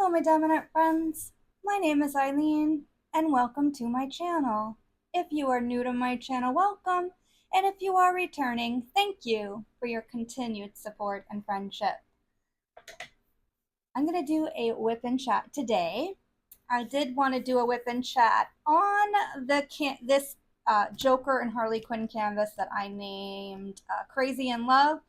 Hello my diamond art friends, my name is Ilene and welcome to my channel. If you are new to my channel, welcome, and if you are returning, thank you for your continued support and friendship. I'm going to do a whip and chat today. I did want to do a whip and chat on this Joker and Harley Quinn canvas that I named Crazy in Love.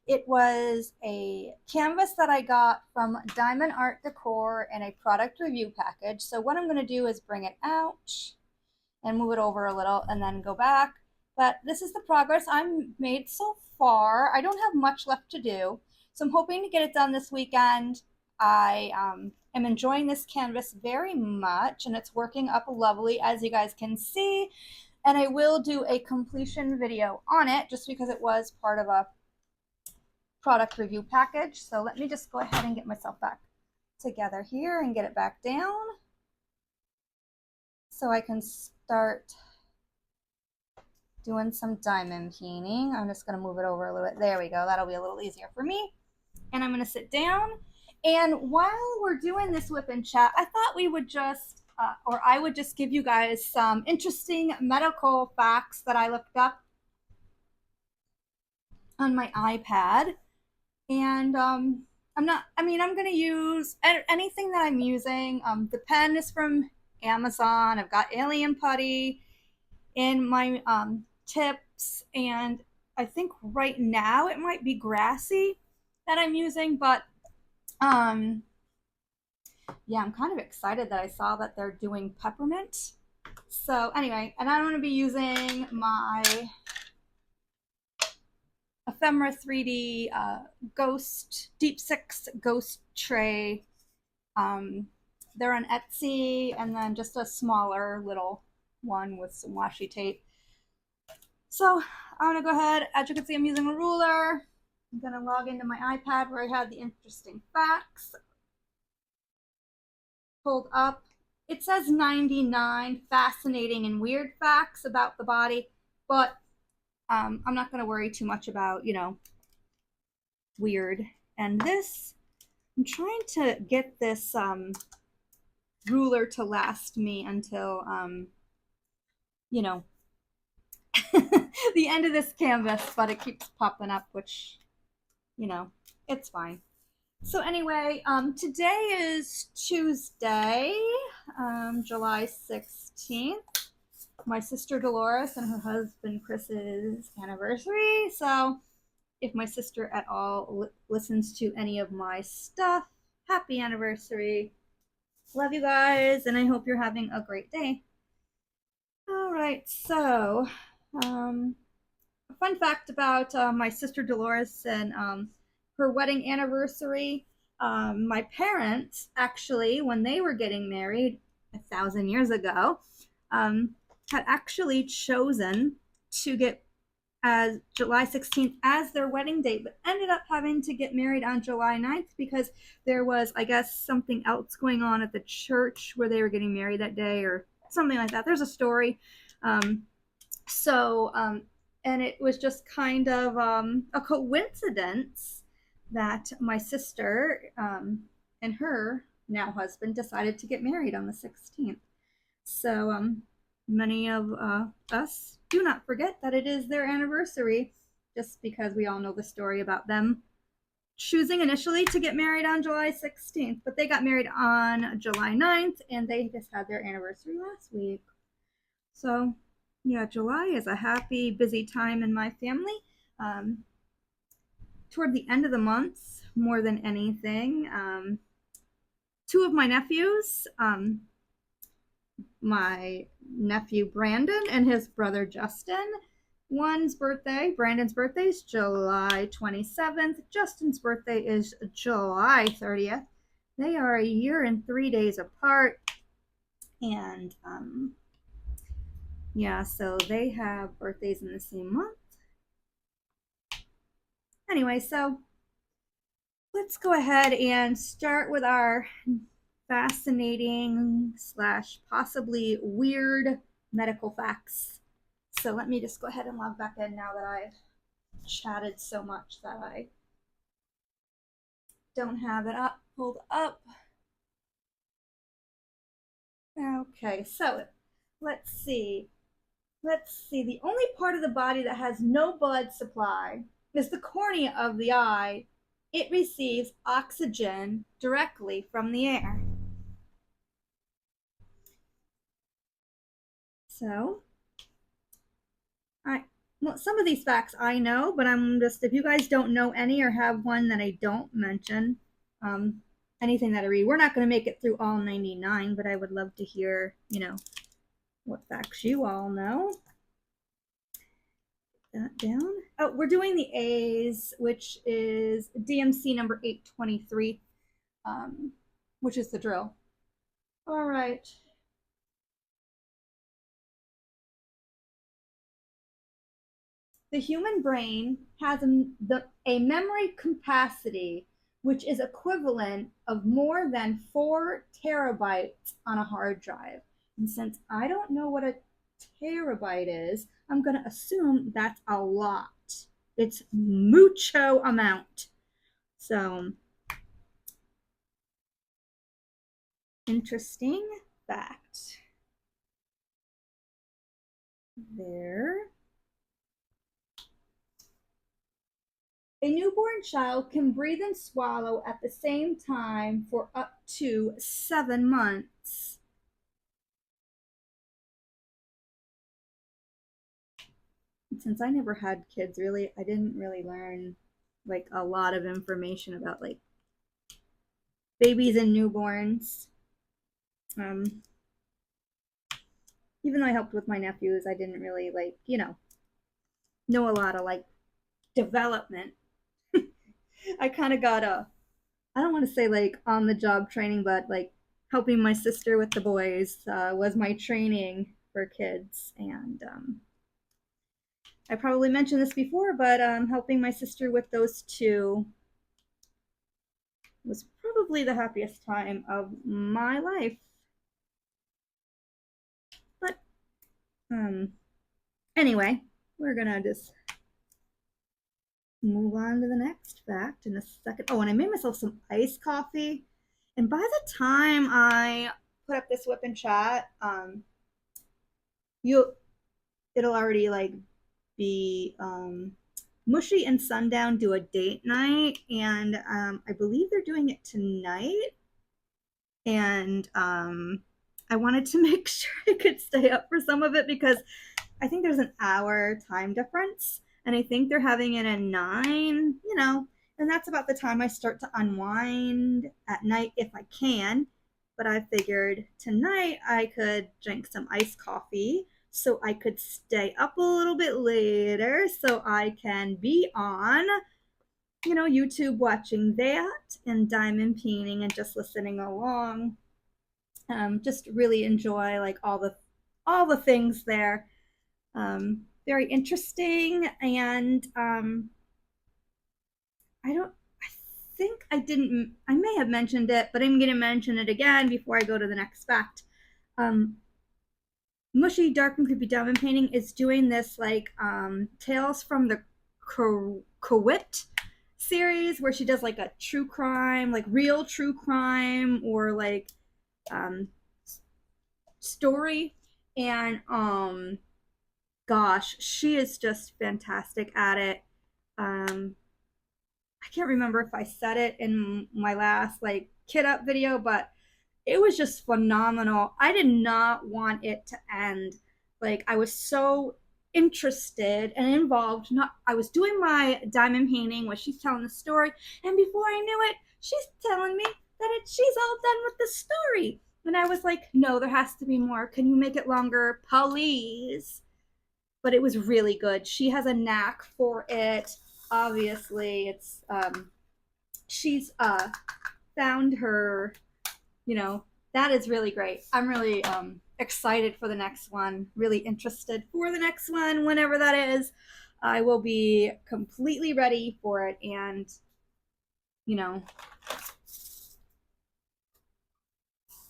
It was a canvas that I got from Diamond Art Decor in a product review package. So what I'm going to do is bring it out and move it over a little and then go back. But this is the progress I've made so far. I don't have much left to do. So I'm hoping to get it done this weekend. I am enjoying this canvas very much and it's working up lovely, as you guys can see. And I will do a completion video on it just because it was part of a product review package. So let me just go ahead and get myself back together here and get it back down so I can start doing some diamond painting. I'm just going to move it over a little bit. There we go. That'll be a little easier for me. And I'm going to sit down. And while we're doing this whip and chat, I thought we would just, or I would just give you guys some interesting medical facts that I looked up on my iPad. And I'm going to use anything that I'm using. The pen is from Amazon. I've got alien putty in my tips, and I think right now it might be grassy that I'm using, but yeah, I'm kind of excited that I saw that they're doing peppermint. So anyway, and I'm going to be using my ephemera 3D ghost deep six ghost tray. They're on Etsy, and then just a smaller little one with some washi tape. So I'm gonna go ahead. As you can see, I'm using a ruler. I'm gonna log into my iPad where I had the interesting facts pulled up. It says 99 fascinating and weird facts about the body, but I'm not gonna worry too much about, weird. And this, I'm trying to get this ruler to last me until, the end of this canvas, but it keeps popping up, which, it's fine. So anyway, today is Tuesday, July 16th. My sister Dolores and her husband Chris's anniversary. So if my sister at all listens to any of my stuff, happy anniversary. Love you guys, and I hope you're having a great day. All right, so a fun fact about my sister Dolores and her wedding anniversary. My parents, actually, when they were getting married 1,000 years ago, had actually chosen to get as July 16th as their wedding date, but ended up having to get married on July 9th because there was, I guess, something else going on at the church where they were getting married that day or something like that. There's a story. And it was just kind of a coincidence that my sister and her now husband decided to get married on the 16th. So many of us do not forget that it is their anniversary, just because we all know the story about them choosing initially to get married on July 16th, but they got married on July 9th, and they just had their anniversary last week. So yeah, July is a happy, busy time in my family. Toward the end of the month, more than anything, two of my nephews, my nephew Brandon and his brother Justin. Brandon's birthday is July 27th. Justin's birthday is July 30th. They are a year and 3 days apart. And yeah, so they have birthdays in the same month. Anyway, so let's go ahead and start with our fascinating / possibly weird medical facts. So let me just go ahead and log back in now that I've chatted so much that I don't have it pulled up. Okay, so let's see. Let's see. The only part of the body that has no blood supply is the cornea of the eye. It receives oxygen directly from the air. So, well, some of these facts I know, but I'm just, if you guys don't know any or have one that I don't mention, anything that I read, we're not going to make it through all 99, but I would love to hear, what facts you all know. That down. Oh, we're doing the A's, which is DMC number 823, which is the drill. All right. The human brain has a memory capacity which is equivalent of more than 4 terabytes on a hard drive. And since I don't know what a terabyte is, I'm going to assume that's a lot. It's mucho amount. So, interesting fact. There. A newborn child can breathe and swallow at the same time for up to 7 months. Since I never had kids, really, I didn't really learn like a lot of information about like babies and newborns. Even though I helped with my nephews, I didn't really like, know a lot of like development. I kind of got I don't want to say like on the job training, but like helping my sister with the boys was my training for kids. And I probably mentioned this before, but helping my sister with those two was probably the happiest time of my life. But anyway, we're gonna just move on to the next fact in a second. Oh, and I made myself some iced coffee. And by the time I put up this WIP in chat, it'll already like be Mushy and Sundown do a date night, and I believe they're doing it tonight. And I wanted to make sure I could stay up for some of it because I think there's an hour time difference, and I think they're having it at 9, and that's about the time I start to unwind at night if I can. But I figured tonight I could drink some iced coffee so I could stay up a little bit later so I can be on, YouTube watching that and diamond painting and just listening along. Just really enjoy like all the things there. Very interesting, and I think I may have mentioned it, but I'm going to mention it again before I go to the next fact. Mushy Dark and Creepy Diamond Painting is doing this like Tales from the Crypt series where she does like a true crime, like real true crime or like story. And gosh, she is just fantastic at it. I can't remember if I said it in my last like kit up video, but it was just phenomenal. I did not want it to end. Like I was so interested and involved. Not I was doing my diamond painting where she's telling the story, and before I knew it, she's telling me that she's all done with the story. And I was like, no, there has to be more. Can you make it longer, please? But it was really good. She has a knack for it. Obviously, it's she's found her, that is really great. I'm really excited for the next one, really interested for the next one, whenever that is. I will be completely ready for it, and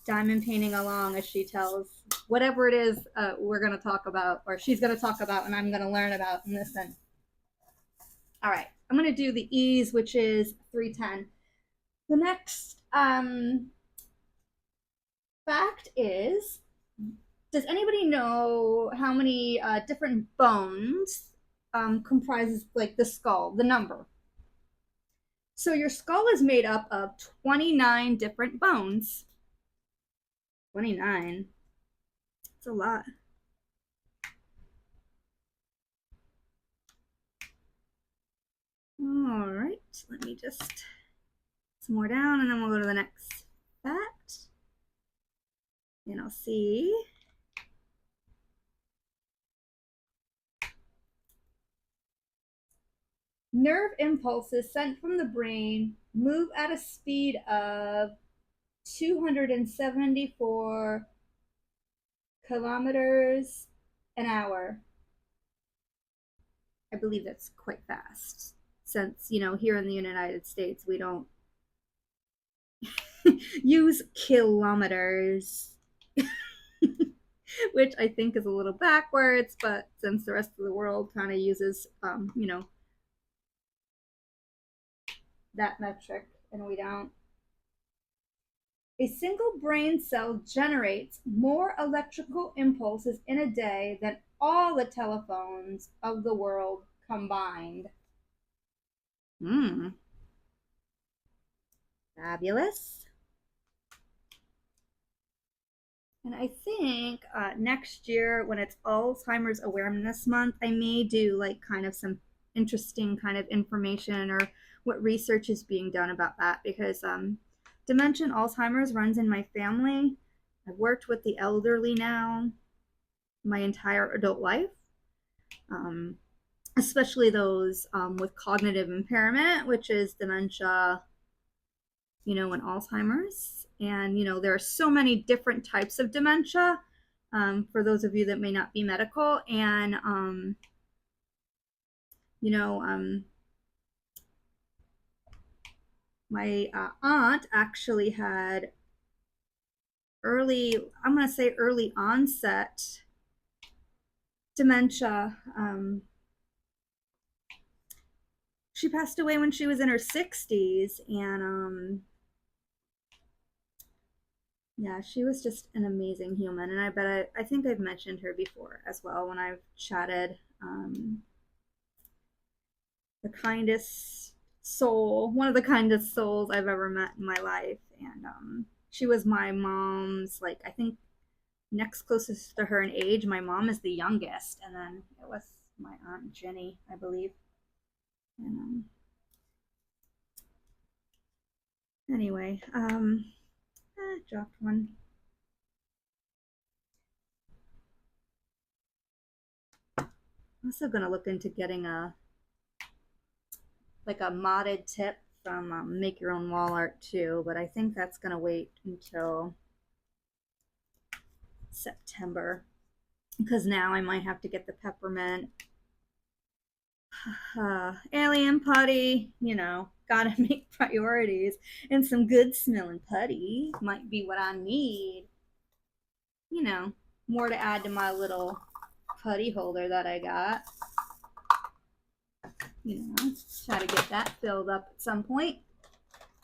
diamond painting along as she tells whatever it is we're going to talk about, or she's going to talk about, and I'm going to learn about and listen. All right, I'm going to do the E's, which is 310. The next fact is Does anybody know how many different bones comprises like the skull, the number? So your skull is made up of 29 different bones. 29. It's a lot. All right, let me just some more down and then we'll go to the next fact. And I'll see. Nerve impulses sent from the brain move at a speed of 274 kilometers an hour. I believe that's quite fast since, here in the United States, we don't use kilometers, which I think is a little backwards, but since the rest of the world kind of uses, that metric and we don't. A single brain cell generates more electrical impulses in a day than all the telephones of the world combined. Fabulous. And I think next year, when it's Alzheimer's Awareness Month, I may do like kind of some interesting kind of information or what research is being done about that, because dementia and Alzheimer's runs in my family. I've worked with the elderly now my entire adult life, especially those with cognitive impairment, which is dementia, and Alzheimer's. And, there are so many different types of dementia, for those of you that may not be medical. And, my aunt actually had early onset dementia. She passed away when she was in her 60s, and yeah, she was just an amazing human, and I think I've mentioned her before as well when I've chatted. The kindest soul, one of the kindest souls I've ever met in my life, and she was my mom's, like, I think next closest to her in age. My mom is the youngest, and then it was my aunt Jenny, I believe. And anyway, dropped one. I'm also gonna look into getting a modded tip from Make Your Own Wall Art too, but I think that's gonna wait until September, because now I might have to get the peppermint alien putty, gotta make priorities, and some good smelling putty might be what I need, more to add to my little putty holder that I got. Try to get that filled up at some point.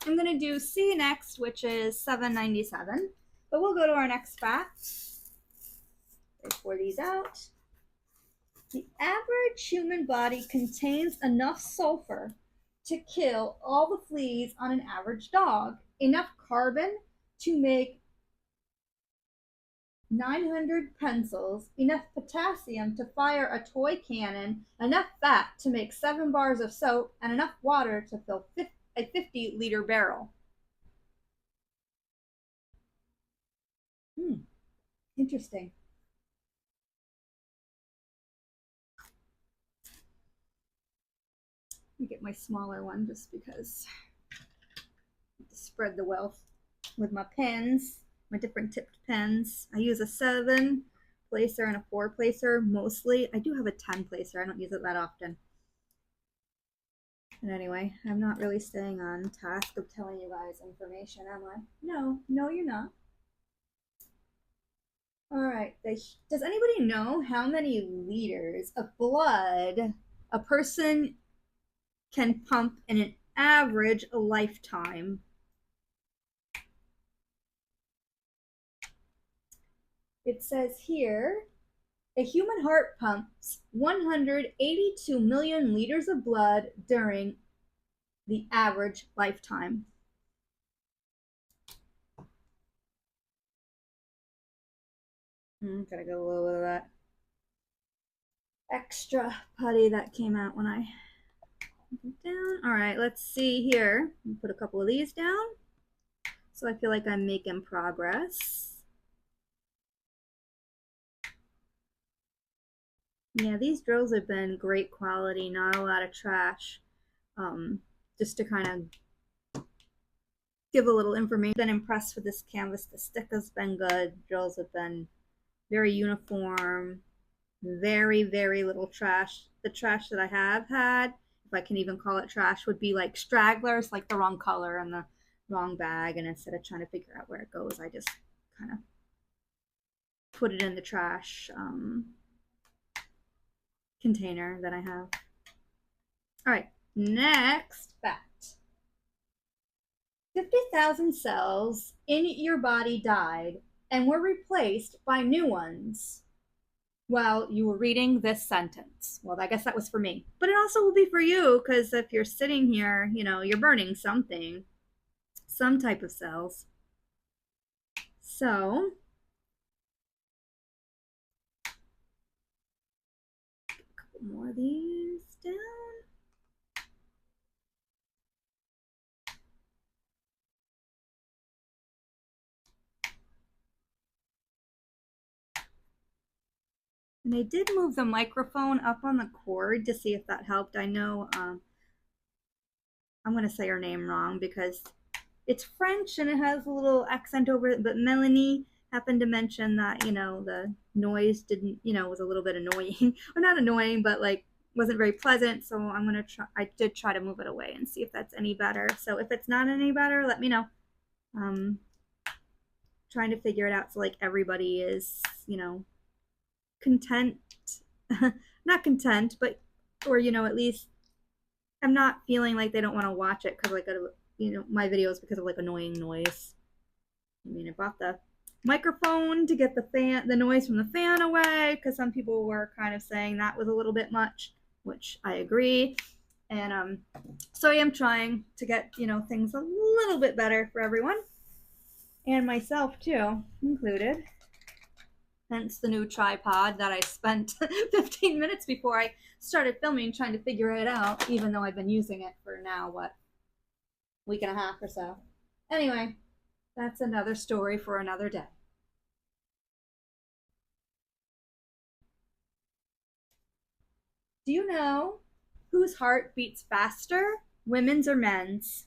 I'm gonna do C next, which is $7.97, but we'll go to our next fact. Let's pour these out. The average human body contains enough sulfur to kill all the fleas on an average dog, enough carbon to make 900 pencils, enough potassium to fire a toy cannon, enough fat to make 7 bars of soap, and enough water to fill a 50-liter barrel. Interesting. Let me get my smaller one just because to spread the wealth with my pens, my different tipped pens. I use a 7 placer and a 4 placer mostly. I do have a 10 placer. I don't use it that often. But anyway, I'm not really staying on task of telling you guys information, am I? No, you're not. All right. Does anybody know how many liters of blood a person can pump in an average lifetime? It says here, a human heart pumps 182 million liters of blood during the average lifetime. Gotta get a little bit of that extra putty that came out when I put it down. All right, let's see here. Put a couple of these down. So I feel like I'm making progress. Yeah, these drills have been great quality, not a lot of trash. Just to kind of give a little information. Been impressed with this canvas. The stick has been good. Drills have been very uniform. Very, very little trash. The trash that I have had, if I can even call it trash, would be like stragglers, like the wrong color and the wrong bag. And instead of trying to figure out where it goes, I just kind of put it in the trash container that I have. All right, next fact. 50,000 cells in your body died and were replaced by new ones while you were reading this sentence. Well, I guess that was for me, but it also will be for you, because if you're sitting here, you know, you're burning something, some type of cells. So, a couple more of these down. And I did move the microphone up on the cord to see if that helped. I know I'm going to say her name wrong because it's French and it has a little accent over it, but Melanie happened to mention that, you know, the noise didn't, you know, was a little bit annoying. Or not annoying, but like wasn't very pleasant. So I'm going to try, I did try to move it away and see if that's any better. So if it's not any better, let me know. Trying to figure it out so like everybody is, you know, content. Not content, but, or, you know, at least I'm not feeling like they don't want to watch it because like, you know, my videos because of like annoying noise. I mean, I bought the microphone to get the noise from the fan away, because some people were kind of saying that was a little bit much, which I agree. And so I am trying to get, you know, things a little bit better for everyone, and myself too included. Hence the new tripod that I spent 15 minutes before I started filming trying to figure it out, even though I've been using it for now, what, week and a half or so. Anyway, that's another story for another day. Do you know whose heart beats faster, women's or men's?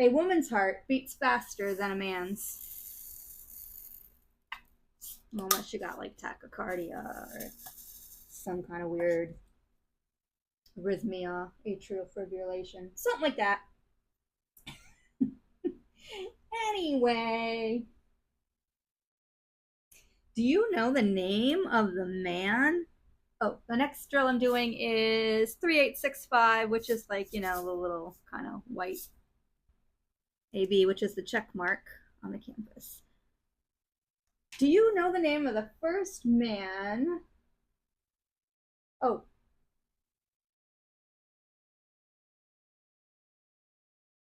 A woman's heart beats faster than a man's. Unless you got like tachycardia or some kind of weird arrhythmia, atrial fibrillation, something like that. Anyway, do you know the name of the man? Oh, the next drill I'm doing is 3865, which is like, you know, the little kind of white AB, which is the check mark on the canvas. Do you know the name of the first man? Oh.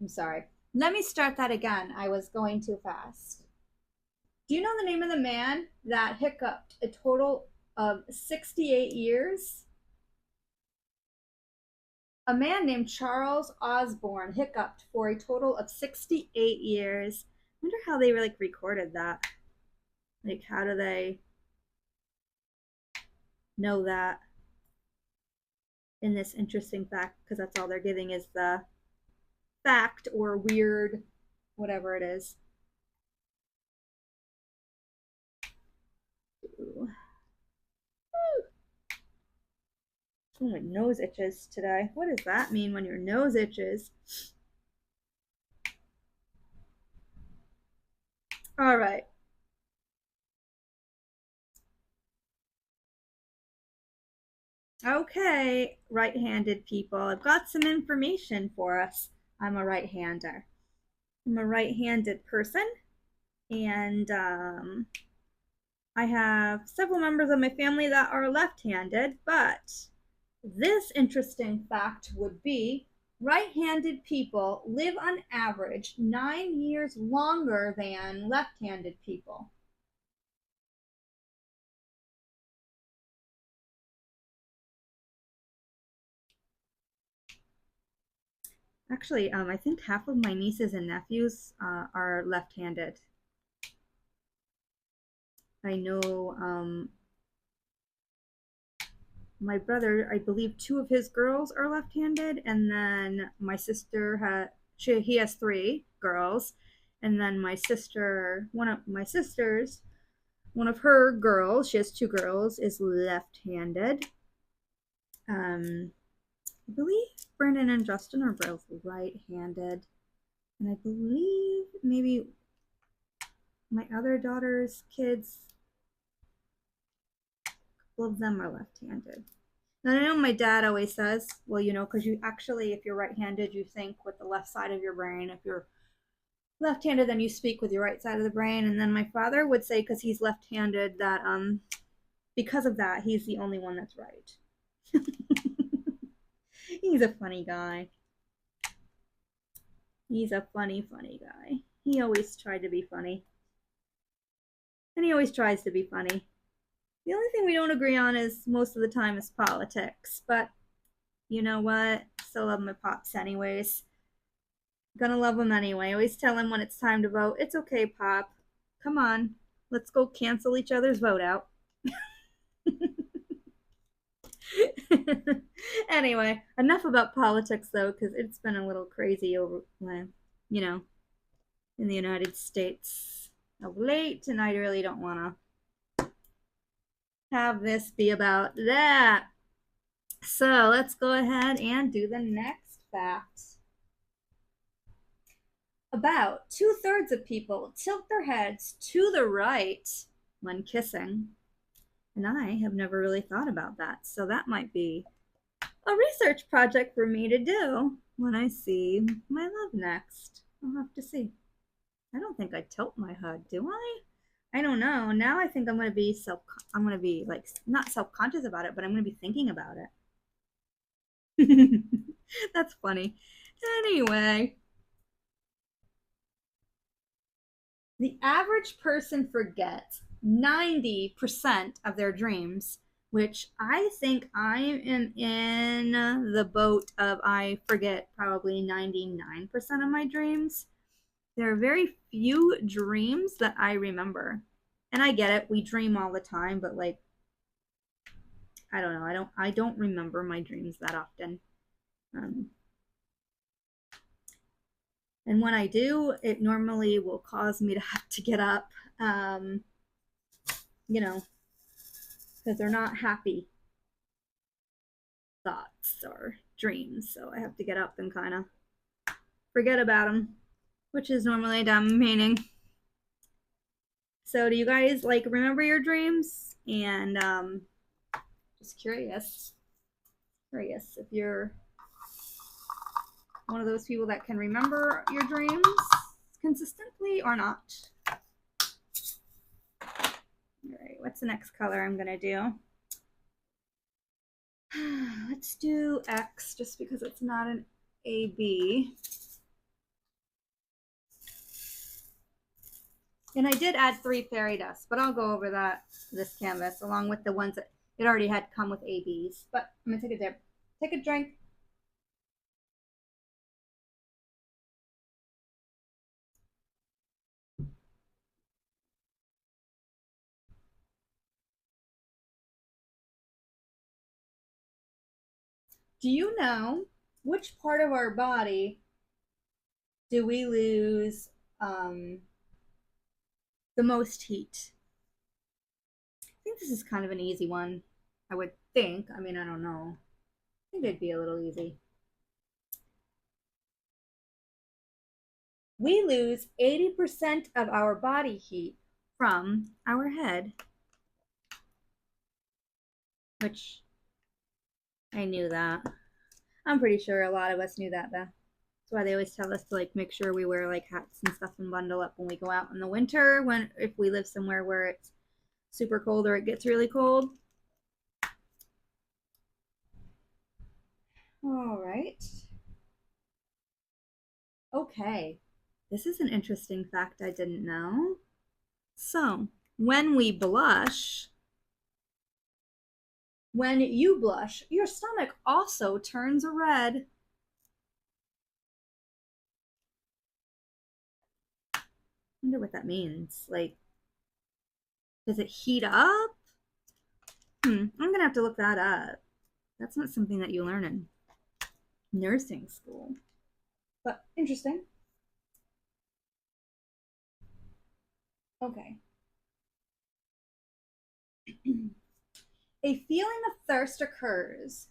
I'm sorry. Let me start that again. I was going too fast. Do you know the name of the man that hiccuped a total of 68 years? A man named Charles Osborne hiccuped for a total of 68 years. I wonder how they like recorded that. Like, how do they know that in this interesting fact? Because that's all they're giving is the fact or weird, whatever it is. Ooh. Oh, my nose itches today. What does that mean when your nose itches? All right. Okay, right-handed people. I've got some information for us. I'm a right-hander. I'm a right-handed person, and I have several members of my family that are left-handed, but this interesting fact would be right-handed people live on average 9 years longer than left-handed people. Actually, I think half of my nieces and nephews are left-handed. I know my brother, I believe two of his girls are left-handed, and then my sister he has three girls, and then my sister, one of my sisters, one of her girls, she has two girls, is left-handed. I believe Brandon and Justin are both right-handed, and I believe maybe my other daughter's kids, a couple of them are left-handed. And I know my dad always says, well, you know, because you actually, if you're right-handed, you think with the left side of your brain. If you're left-handed, then you speak with your right side of the brain. And then my father would say, because he's left-handed, that because of that, he's the only one that's right. He's a funny guy. He's a funny, funny guy. He always tried to be funny. And he always tries to be funny. The only thing we don't agree on is most of the time is politics. But you know what? Still love my pops anyways. Gonna love him anyway. I always tell him when it's time to vote, it's okay, Pop. Come on. Let's go cancel each other's vote out. Anyway, enough about politics though, because it's been a little crazy over, you know, in the United States of late, and I really don't want to have this be about that. So let's go ahead and do the next fact. About 2/3 of people tilt their heads to the right when kissing. And I have never really thought about that. So that might be a research project for me to do when I see my love next. I'll have to see. I don't think I tilt my head, do I? I don't know. Now I think I'm going to be like not self-conscious about it, but I'm going to be thinking about it. That's funny. Anyway, the average person forgets 90% of their dreams, which I think I am in the boat of I forget probably 99% of my dreams. There are very few dreams that I remember. And I get it, we dream all the time, but like I don't know, I don't remember my dreams that often. And when I do, it normally will cause me to have to get up, you know, because they're not happy thoughts or dreams. So I have to get up and kind of forget about them, which is normally a dumb meaning. So do you guys like remember your dreams? And just curious if you're one of those people that can remember your dreams consistently or not. All right, what's the next color I'm gonna do? Let's do X just because it's not an AB. And I did add 3 fairy dust, but I'll go over this canvas along with the ones that it already had come with ABs. But I'm gonna take a dip. Take a drink. Do you know which part of our body do we lose the most heat? I think this is kind of an easy one. I would think. I mean, I don't know. I think it'd be a little easy. We lose 80% of our body heat from our head, which I knew that. I'm pretty sure a lot of us knew that though. That's why they always tell us to like make sure we wear like hats and stuff and bundle up when we go out in the winter, when if we live somewhere where it's super cold or it gets really cold. All right. Okay. This is an interesting fact I didn't know. So, when we blush, when you blush, your stomach also turns red. I wonder what that means. Like, does it heat up? I'm gonna have to look that up. That's not something that you learn in nursing school. But interesting. Okay. A feeling of thirst occurs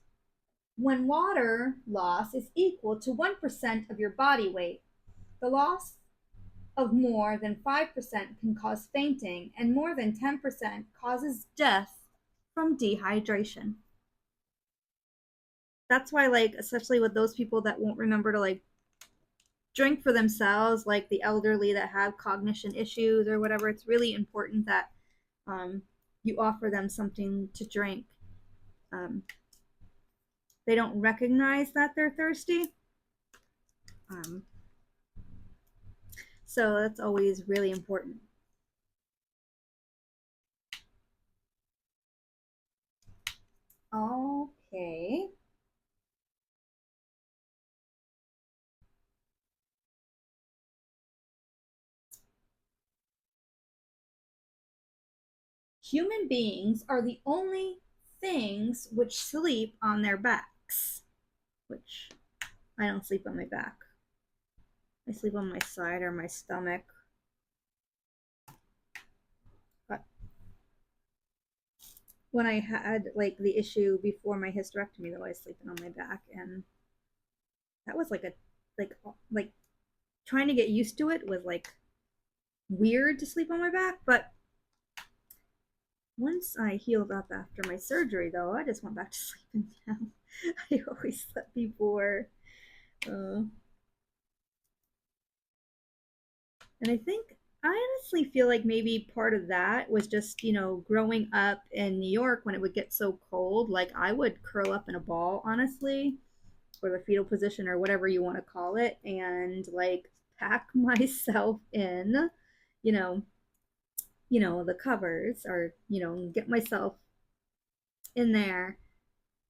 when water loss is equal to 1% of your body weight. The loss of more than 5% can cause fainting, and more than 10% causes death from dehydration. That's why, like, especially with those people that won't remember to, like, drink for themselves, like the elderly that have cognition issues or whatever, it's really important that you offer them something to drink. Um, they don't recognize that they're thirsty. Um, so that's always really important. Okay. Human beings are the only things which sleep on their backs, which I don't sleep on my back. I sleep on my side or my stomach. But when I had like the issue before my hysterectomy, though, I was sleeping on my back, and that was like a like trying to get used to it was like weird to sleep on my back. But once I healed up after my surgery, though, I just went back to sleeping now. I always slept before. Uh, and I think I honestly feel like maybe part of that was just, growing up in New York when it would get so cold. Like I would curl up in a ball, honestly, or the fetal position or whatever you want to call it, and like pack myself in, you know, the covers, or, get myself in there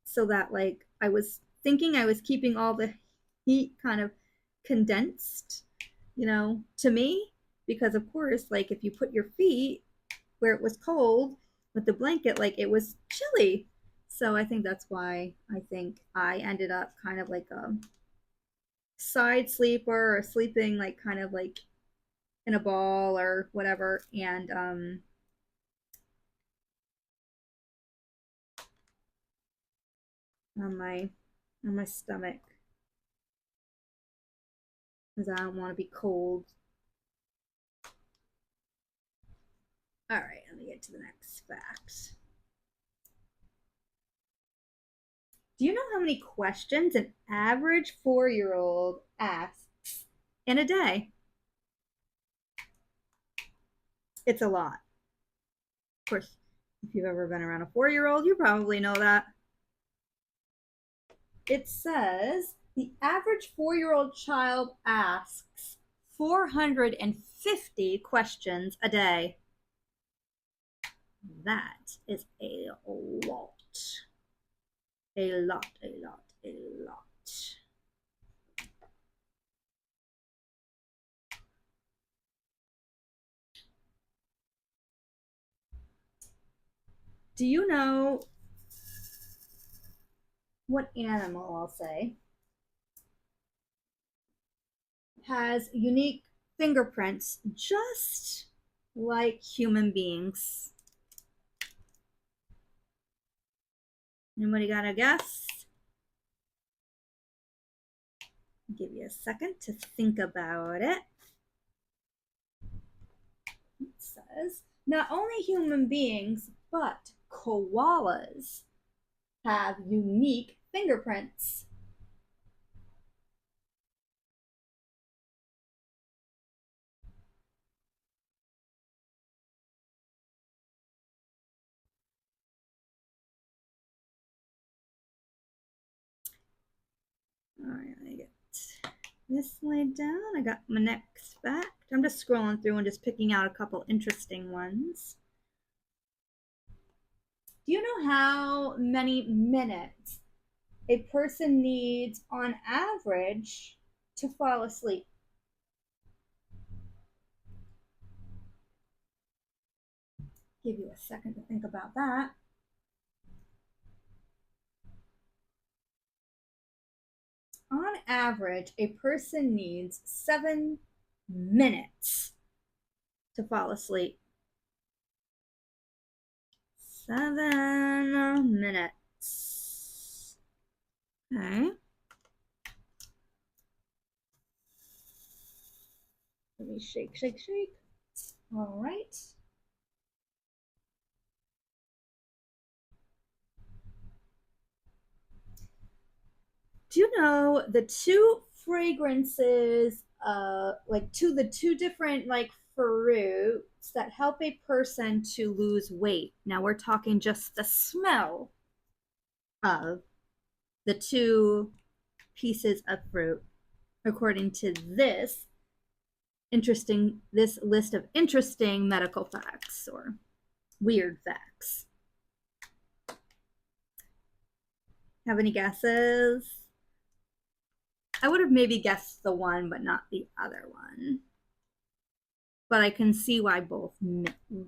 so that like I was thinking I was keeping all the heat kind of condensed, to me, because of course, like if you put your feet where it was cold with the blanket, like it was chilly. So I think that's why I think I ended up kind of like a side sleeper or sleeping like kind of like in a ball or whatever, and on my stomach, because I don't want to be cold. All right, let me get to the next fact. Do you know how many questions an average 4-year-old asks in a day? It's a lot. Of course, if you've ever been around a 4-year-old, you probably know that. It says the average 4-year-old child asks 450 questions a day. That is a lot. A lot, a lot, a lot. Do you know what animal, I'll say, has unique fingerprints just like human beings? Anybody got a guess? I'll give you a second to think about it. It says not only human beings, but koalas have unique fingerprints. right, let me get this laid down. I got my next fact. I'm just scrolling through and just picking out a couple interesting ones. Do you know how many minutes a person needs on average to fall asleep? Give you a second to think about that. On average, a person needs 7 minutes to fall asleep. 7 minutes. Okay. Let me shake, shake, shake. All right. Do you know the two fragrances, the two different like fruits that help a person to lose weight? Now we're talking just the smell of the two pieces of fruit, according to this list of interesting medical facts or weird facts. Have any guesses? I would have maybe guessed the one, but not the other one. But I can see why both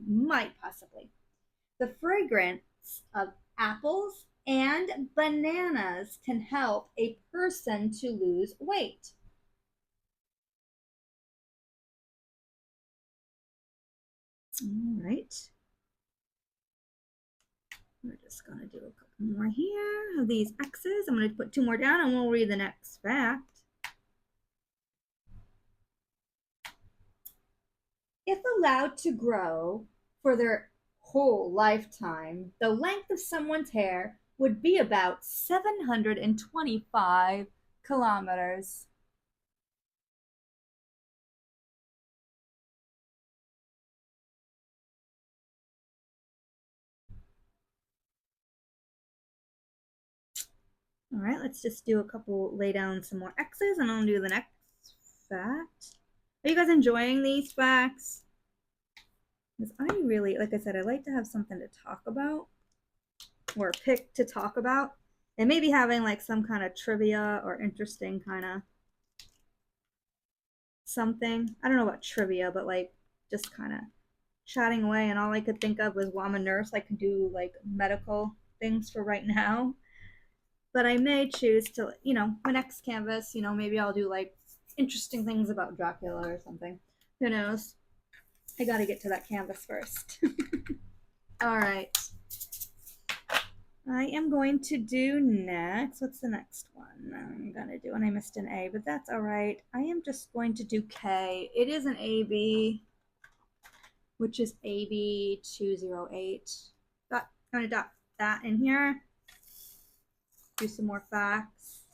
might possibly. The fragrance of apples and bananas can help a person to lose weight. All right. We're just going to do a couple more here of these X's. I'm going to put 2 more down and we'll read the next fact. If allowed to grow for their whole lifetime, the length of someone's hair would be about 725 kilometers. All right, let's just do a couple, lay down some more X's and I'll do the next fact. Are you guys enjoying these facts? Because I really, like I said, I like to have something to talk about or pick to talk about. And maybe having like some kind of trivia or interesting kind of something. I don't know about trivia, but like just kind of chatting away. And all I could think of was, well, I'm a nurse. I can do like medical things for right now. But I may choose to, my next canvas, maybe I'll do like interesting things about Dracula or something. Who knows? I got to get to that canvas first. All right. I am going to do next. What's the next one I'm going to do? And I missed an A, but that's all right. I am just going to do K. It is an AB, which is AB 208. I'm going to dot that in here. Do some more facts.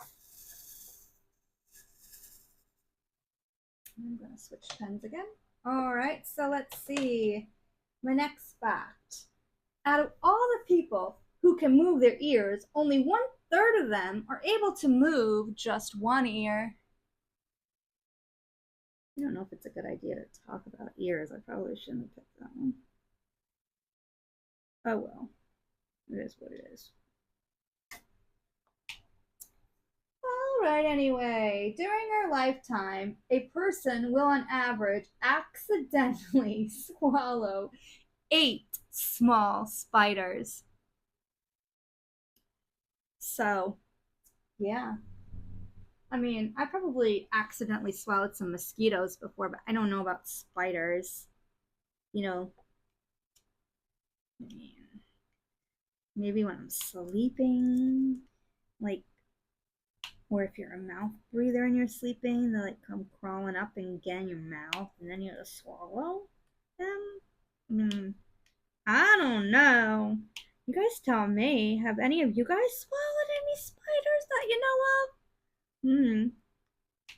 I'm going to switch pens again. All right, so let's see. My next fact. Out of all the people who can move their ears, only 1/3 of them are able to move just one ear. I don't know if it's a good idea to talk about ears. I probably shouldn't have picked that one. Oh well, it is what it is. All right, anyway, during our lifetime, a person will on average accidentally swallow 8 small spiders. So, yeah. I mean, I probably accidentally swallowed some mosquitoes before, but I don't know about spiders. Maybe when I'm sleeping, like, or if you're a mouth breather and you're sleeping, they like come crawling up and get in your mouth, and then you have to swallow them. I don't know. You guys tell me. Have any of you guys swallowed any spiders that you know of?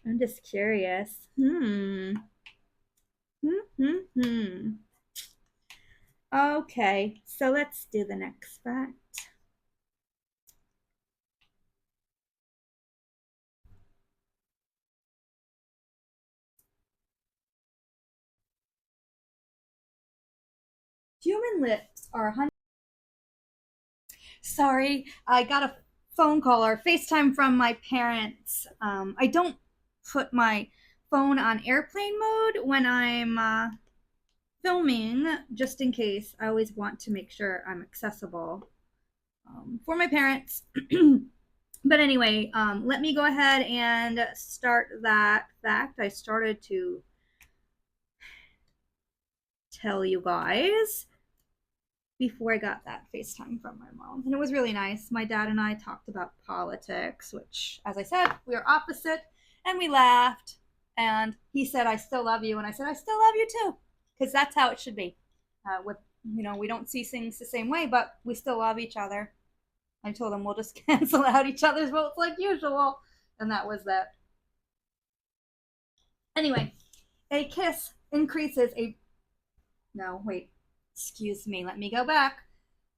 I'm just curious. Okay, so let's do the next fact. Human lips are 100. Sorry, I got a phone call or FaceTime from my parents. I don't put my phone on airplane mode when I'm filming, just in case. I always want to make sure I'm accessible for my parents. But anyway, let me go ahead and start that fact. I started to tell you guys before I got that FaceTime from my mom. And it was really nice. My dad and I talked about politics, which, as I said, we are opposite, and we laughed. And he said, I still love you. And I said, I still love you too. Because that's how it should be. We don't see things the same way, but we still love each other. I told him we'll just cancel out each other's votes like usual. And that was that. Anyway, a kiss increases a. No, wait. Excuse me. Let me go back.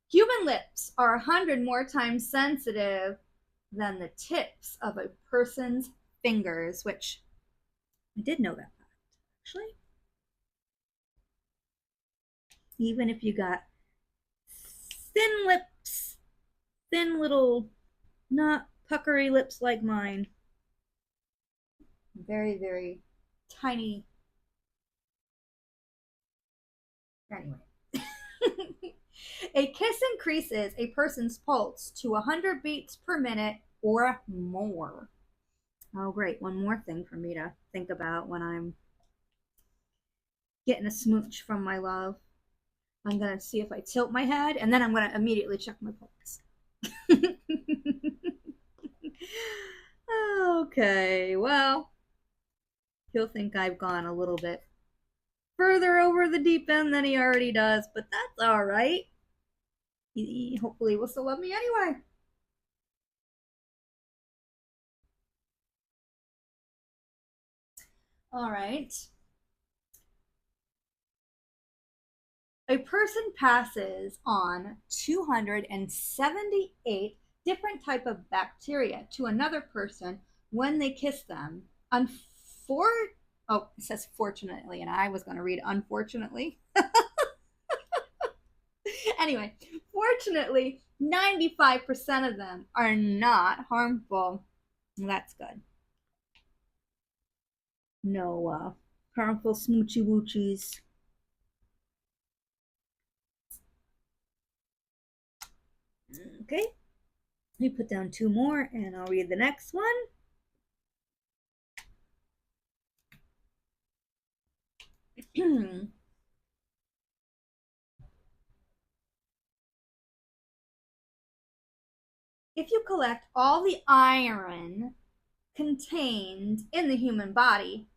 Human lips are 100 more times sensitive than the tips of a person's fingers, which I did know that fact, actually. Even if you got thin lips, thin little, not puckery lips like mine, very, very tiny. Anyway. A kiss increases a person's pulse to 100 beats per minute or more. Oh, great. One more thing for me to think about when I'm getting a smooch from my love. I'm going to see if I tilt my head, and then I'm going to immediately check my pulse. Okay, well, he'll think I've gone a little bit further over the deep end than he already does, but that's all right. He hopefully will still love me anyway. All right. A person passes on 278 different type of bacteria to another person when they kiss them. It says fortunately, and I was going to read unfortunately. Anyway, fortunately, 95% of them are not harmful. That's good. No harmful smoochy woochies. Okay, let me put down two more and I'll read the next one. If you collect all the iron contained in the human body,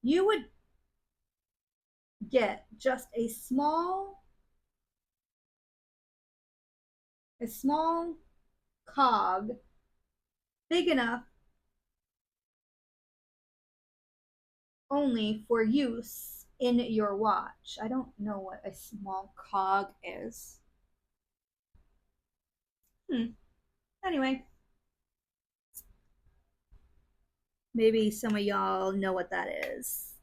you would get just a small cog big enough only for use in your watch. I don't know what a small cog is. Anyway, maybe some of y'all know what that is.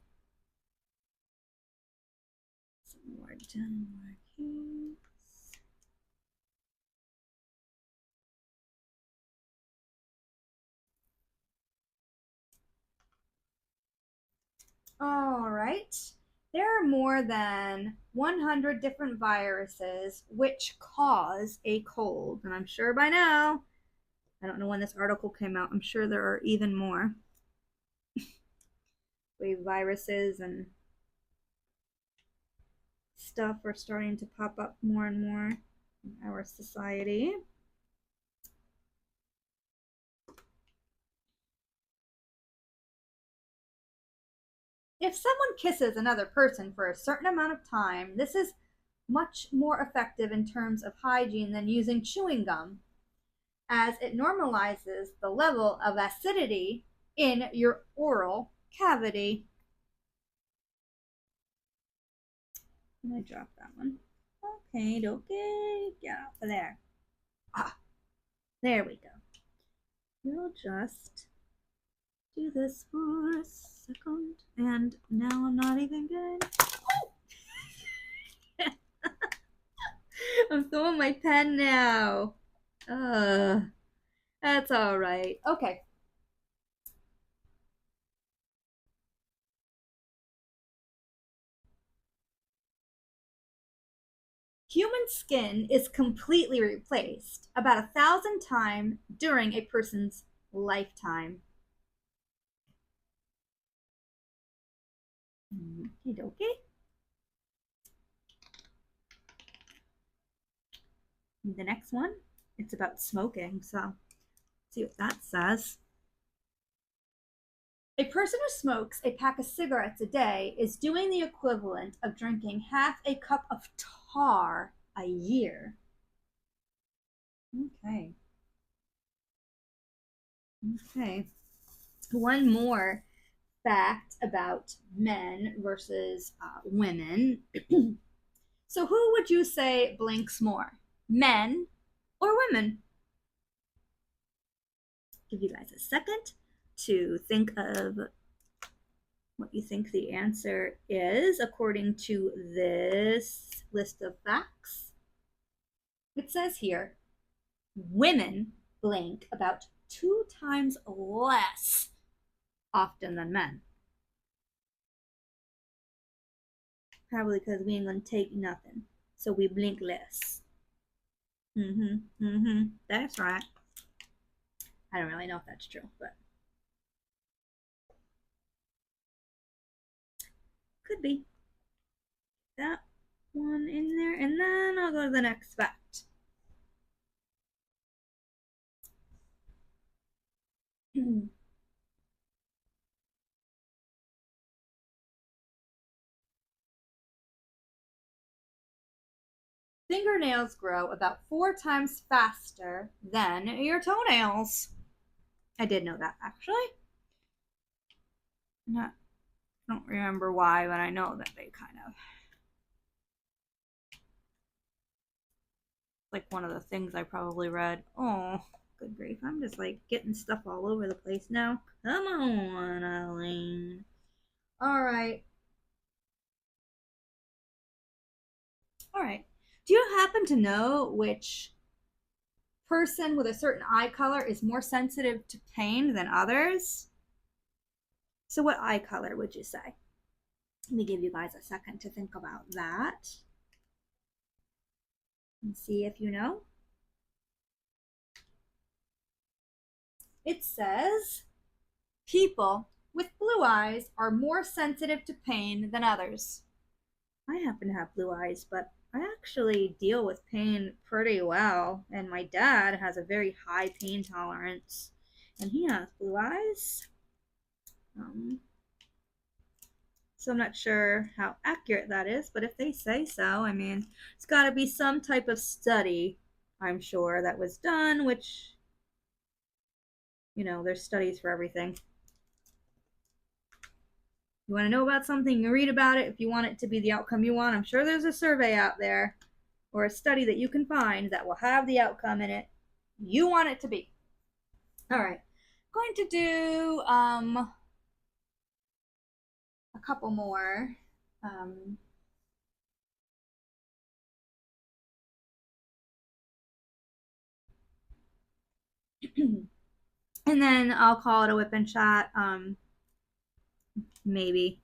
Some more down markings. All right. There are more than 100 different viruses which cause a cold. And I'm sure by now, I don't know when this article came out, I'm sure there are even more. Viruses and stuff are starting to pop up more and more in our society. If someone kisses another person for a certain amount of time, this is much more effective in terms of hygiene than using chewing gum, as it normalizes the level of acidity in your oral cavity. I dropped that one. Okay, get off of there. There we go. We'll just do this for a second, and now I'm not even good. I'm throwing my pen now. That's all right. Okay. Human skin is completely replaced about 1,000 times during a person's lifetime. Okie dokie. The next one, it's about smoking, so see what that says. A person who smokes a pack of cigarettes a day is doing the equivalent of drinking half a cup of tar a year. Okay. Okay. One more fact about men versus women. So, who would you say blinks more, men or women? Give you guys a second to think of what you think the answer is according to this list of facts. It says here women blink about 2 times less often than men. Probably because we ain't gonna take nothing, so we blink less. That's right. I don't really know if that's true, but could be. That one in there, and then I'll go to the next fact. Fingernails grow about 4 times faster than your toenails. I did know that actually. I don't remember why, but I know that they kind of like one of the things I probably read. Oh, good grief. I'm just like getting stuff all over the place now. Come on, Ilene. All right. All right. Do you happen to know which person with a certain eye color is more sensitive to pain than others? So, what eye color would you say? Let me give you guys a second to think about that and see if you know. It says people with blue eyes are more sensitive to pain than others. I happen to have blue eyes, but I actually deal with pain pretty well, and my dad has a very high pain tolerance, and he has blue eyes. Um, so I'm not sure how accurate that is, but if they say so, I mean, it's got to be some type of study, I'm sure, that was done, which, there's studies for everything. You want to know about something, you read about it. If you want it to be the outcome you want, I'm sure there's a survey out there or a study that you can find that will have the outcome in it you want it to be. All right, going to do a couple more. And then I'll call it a whip and chat. Maybe.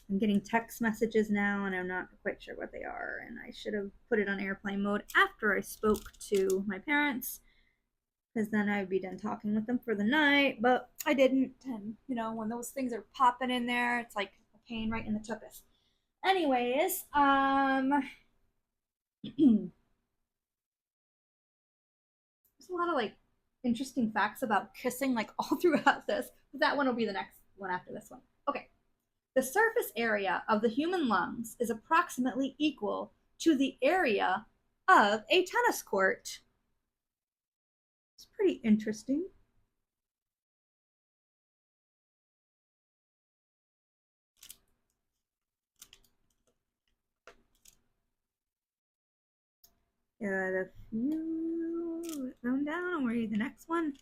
I'm getting text messages now and I'm not quite sure what they are. And I should have put it on airplane mode after I spoke to my parents, because then I would be done talking with them for the night. But I didn't. And, when those things are popping in there, it's like a pain right in the tuchus. Anyways, there's a lot of like interesting facts about kissing like all throughout this. But that one will be the next one after this one. Okay. The surface area of the human lungs is approximately equal to the area of a tennis court. It's pretty interesting. Got a few thrown down. I'll read the next one.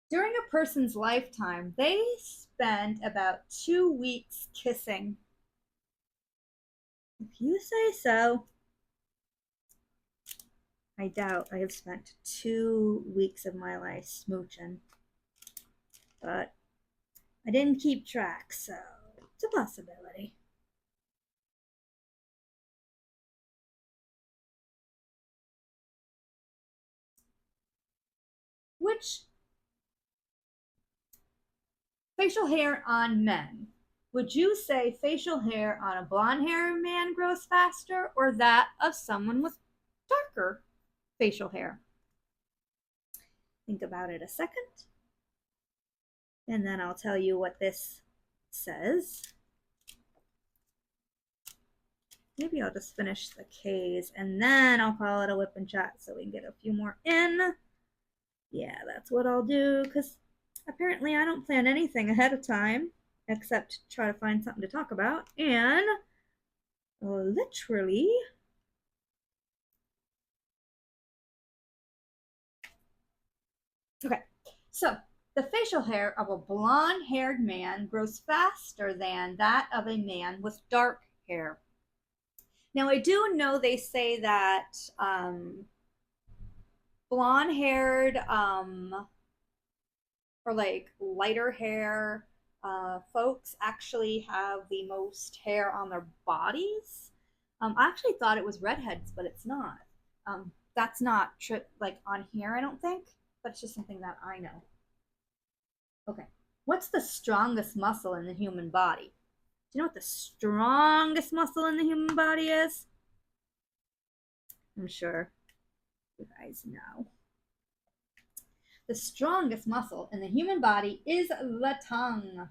During a person's lifetime, they spend about 2 weeks kissing. If you say so. I doubt I have spent 2 weeks of my life smooching, but I didn't keep track, so it's a possibility. Which facial hair on men? Would you say facial hair on a blonde haired man grows faster or that of someone with darker facial hair? Think about it a second, and then I'll tell you what this says. Maybe I'll just finish the K's and then I'll call it a WIP and chat so we can get a few more in. Yeah, that's what I'll do because apparently I don't plan anything ahead of time except try to find something to talk about. And literally, okay, so the facial hair of a blonde haired man grows faster than that of a man with dark hair. Now, I do know they say that blonde haired or like lighter hair folks actually have the most hair on their bodies. I actually thought it was redheads, but it's not. That's not like on here, I don't think, but it's just something that I know. Okay, what's the strongest muscle in the human body? Do you know what the strongest muscle in the human body is? I'm sure you guys know. The strongest muscle in the human body is the tongue.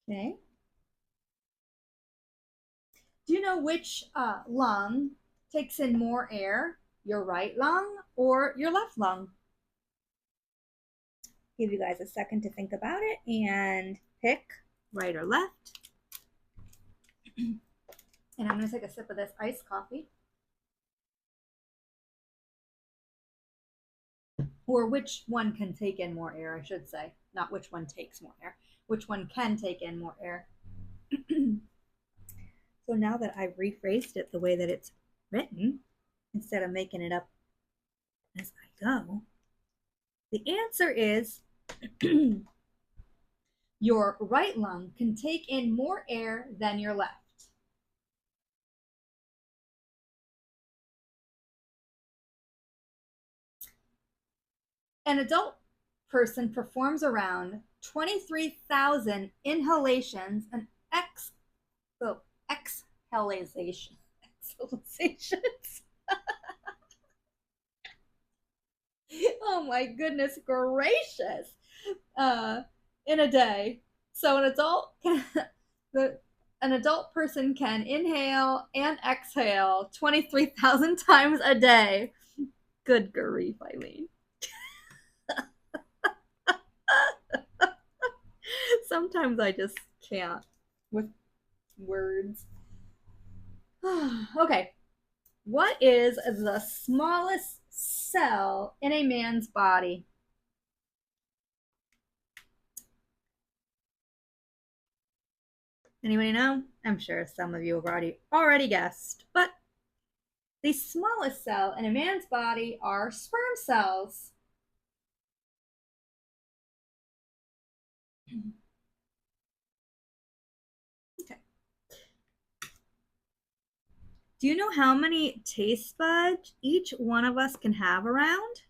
Okay. Do you know which lung takes in more air? Your right lung or your left lung? Give you guys a second to think about it and pick right or left. And I'm going to take a sip of this iced coffee. Or which one can take in more air, I should say. Not which one takes more air. Which one can take in more air. So now that I've rephrased it the way that it's written, instead of making it up as I go, the answer is your right lung can take in more air than your left. An adult person performs around 23,000 inhalations and exhalations. Oh my goodness gracious. In a day. So an adult person can inhale and exhale 23,000 times a day. Good grief, Ilene. Sometimes I just can't with words. Okay. What is the smallest cell in a man's body? Anybody know? I'm sure some of you have already guessed, but the smallest cell in a man's body are sperm cells. Okay. Do you know how many taste buds each one of us can have around?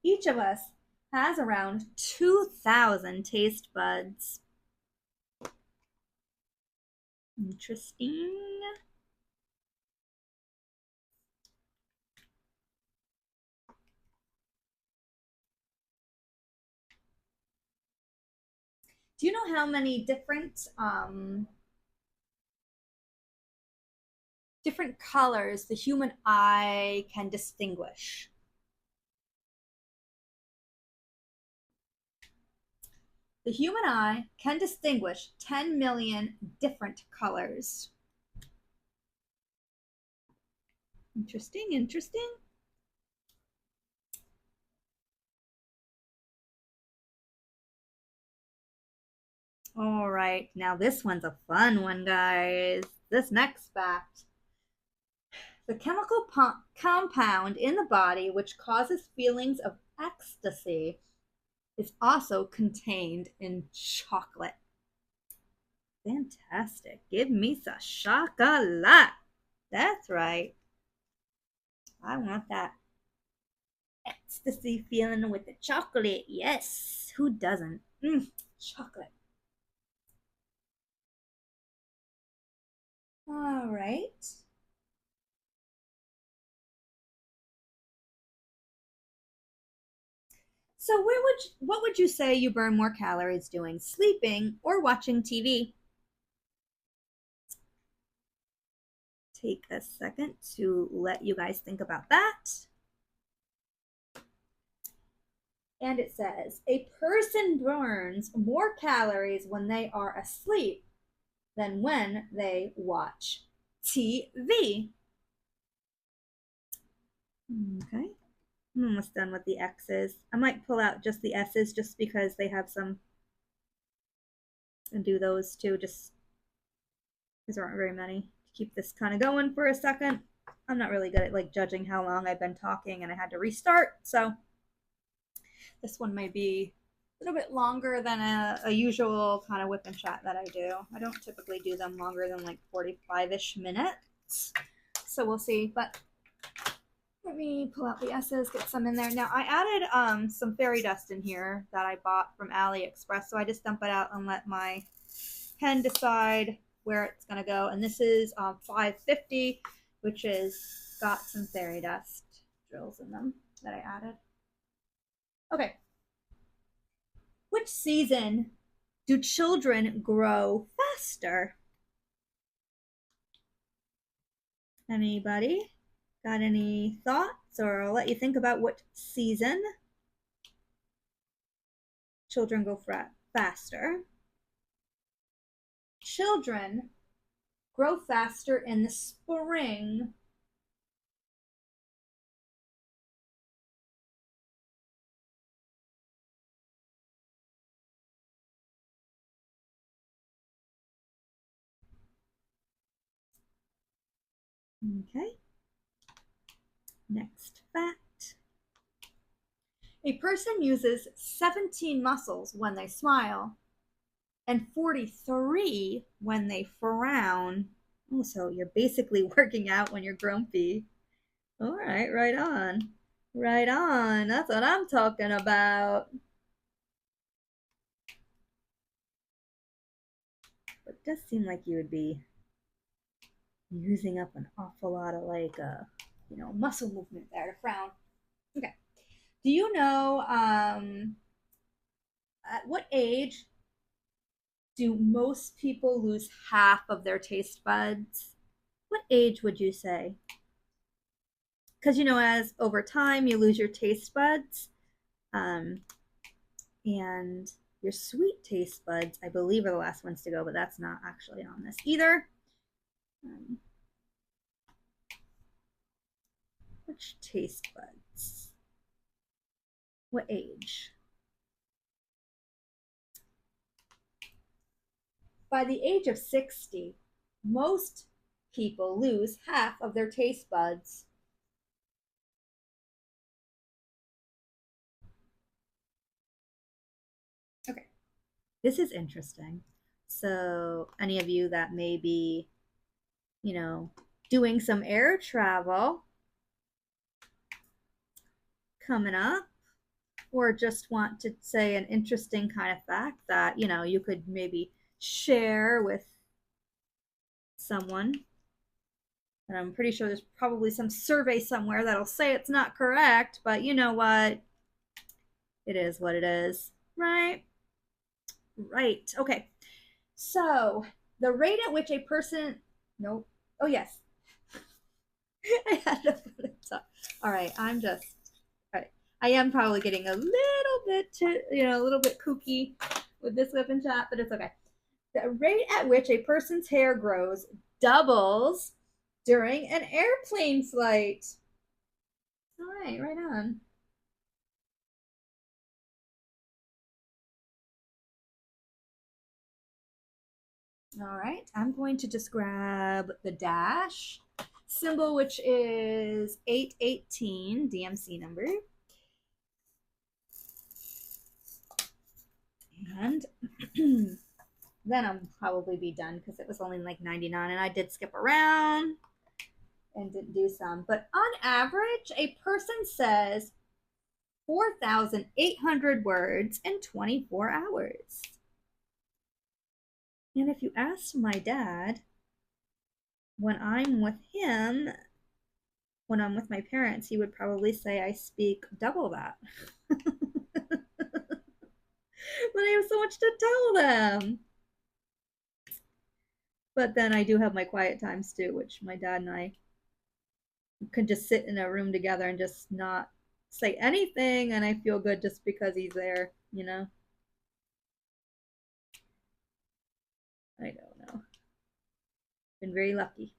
Each of us has around 2,000 taste buds. Interesting. Do you know how many different colors the human eye can distinguish? The human eye can distinguish 10 million different colors. Interesting, interesting. All right, now this one's a fun one, guys. This next fact. The chemical compound in the body which causes feelings of ecstasy is also contained in chocolate. Fantastic. Give me some chocolate. That's right. I want that ecstasy feeling with the chocolate. Yes. Who doesn't? Chocolate. All right. So what would you say you burn more calories doing, sleeping or watching TV? Take a second to let you guys think about that. And it says, a person burns more calories when they are asleep than when they watch TV. Okay. I'm almost done with the X's. I might pull out just the S's just because they have some, and do those too, just because there aren't very many. To keep this kind of going for a second. I'm not really good at like judging how long I've been talking and I had to restart, so this one may be a little bit longer than a usual kind of whip and chat that I do. I don't typically do them longer than like 45-ish minutes. So we'll see. But let me pull out the S's, get some in there. Now I added some fairy dust in here that I bought from AliExpress. So I just dump it out and let my pen decide where it's going to go. And this is 550, which is got some fairy dust drills in them that I added. Okay. Which season do children grow faster? Anybody got any thoughts, or I'll let you think about what season children go faster. Children grow faster in the spring. Okay. Next fact. A person uses 17 muscles when they smile and 43 when they frown. Oh, so you're basically working out when you're grumpy. All right, right on. Right on. That's what I'm talking about. But it does seem like you would be using up an awful lot of like muscle movement there to frown. Okay. Do you know at what age do most people lose half of their taste buds? What age would you say? Because as over time you lose your taste buds, and your sweet taste buds, I believe, are the last ones to go, but that's not actually on this either. Which taste buds? What age? By the age of 60, most people lose half of their taste buds. Okay, this is interesting. So, any of you that may be, doing some air travel coming up, or just want to say an interesting kind of fact that, you could maybe share with someone. And I'm pretty sure there's probably some survey somewhere that'll say it's not correct, but you know what? It is what it is, right? Right. Okay. So the rate at which a person, nope. Oh, yes. I had to put it up. All right. All right. I am probably getting a little bit, a little bit kooky with this whip and chat, but it's okay. The rate at which a person's hair grows doubles during an airplane flight. All right, right on. All right, I'm going to just grab the dash symbol, which is 818 DMC number. And then I'll probably be done because it was only like 99 and I did skip around and didn't do some. But on average, a person says 4,800 words in 24 hours. And if you ask my dad, when I'm with him, when I'm with my parents, he would probably say I speak double that. But I have so much to tell them. But then I do have my quiet times too, which my dad and I could just sit in a room together and just not say anything, and I feel good just because he's there, you know? I don't know. Been very lucky.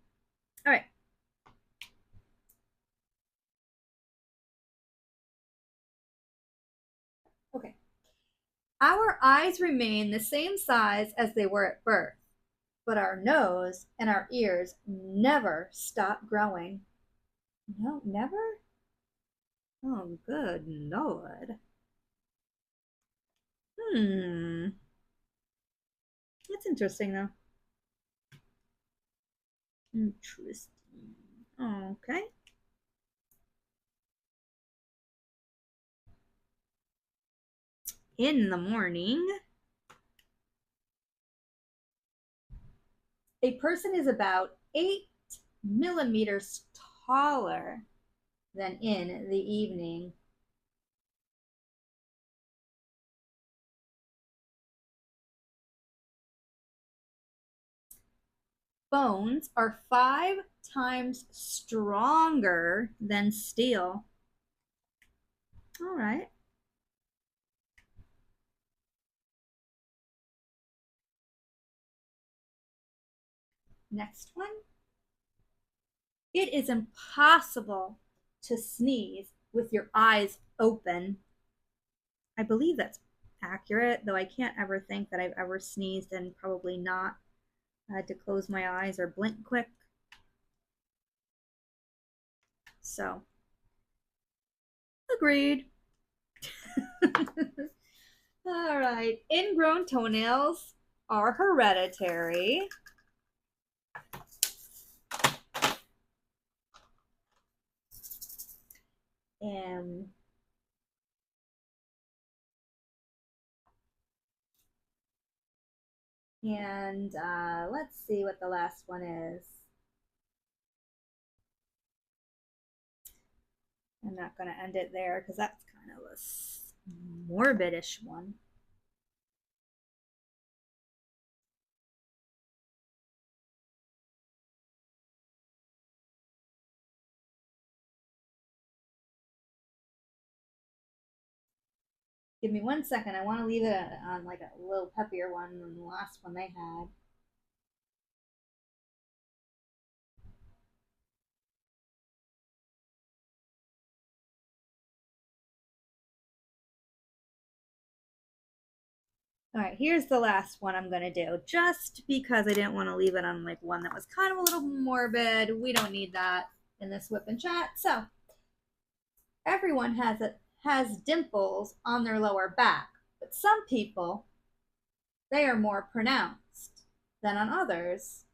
All right. Okay. Our eyes remain the same size as they were at birth, but our nose and our ears never stop growing. No, never? Oh, good Lord. That's interesting, though. Interesting. Okay. In the morning, a person is about 8 millimeters taller than in the evening. Bones are 5 times stronger than steel. All right. Next one. It is impossible to sneeze with your eyes open. I believe that's accurate, though I can't ever think that I've ever sneezed and probably not had to close my eyes or blink quick. So, agreed. All right. Ingrown toenails are hereditary. And let's see what the last one is. I'm not going to end it there because that's kind of a morbidish one. Give me 1 second. I want to leave it on like a little peppier one than the last one they had. All right, here's the last one I'm going to do, just because I didn't want to leave it on like one that was kind of a little morbid. We don't need that in this whip and chat. So everyone has dimples on their lower back, but some people, they are more pronounced than on others.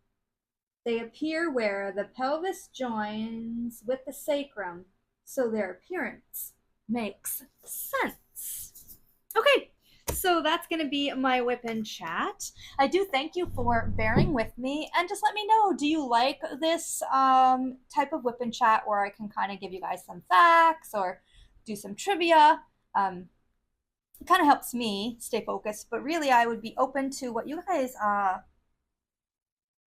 They appear where the pelvis joins with the sacrum, so their appearance makes sense. Okay, so that's going to be my whip and chat. I do thank you for bearing with me, and just let me know, do you like this type of whip and chat where I can kind of give you guys some facts or do some trivia? It kind of helps me stay focused, but really I would be open to what you guys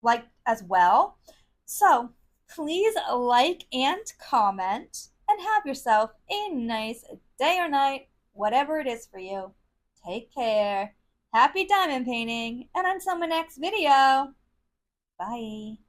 like as well. So please like and comment, and have yourself a nice day or night, whatever it is for you. Take care. Happy diamond painting, and until my next video, bye.